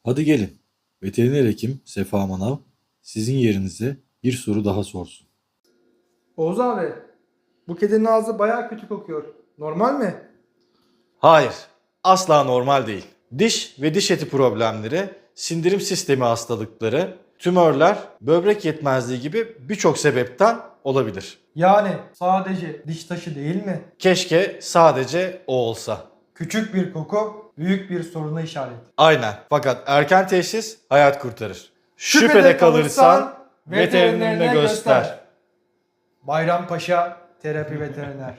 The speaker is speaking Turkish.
Hadi gelin. Veteriner hekim Sefa Manav sizin yerinize bir soru daha sorsun. Oğuz abi, bu kedinin ağzı bayağı kötü kokuyor. Normal mi? Hayır, asla normal değil. Diş ve diş eti problemleri, sindirim sistemi hastalıkları, tümörler, böbrek yetmezliği gibi birçok sebepten olabilir. Yani sadece diş taşı değil mi? Keşke sadece o olsa. Küçük bir koku, büyük bir soruna işaret. Aynen. Fakat erken teşhis hayat kurtarır. Şüphede Şüphede kalırsan kalırsan veterinerine veterinerine göster. Bayrampaşa Terapi Veteriner.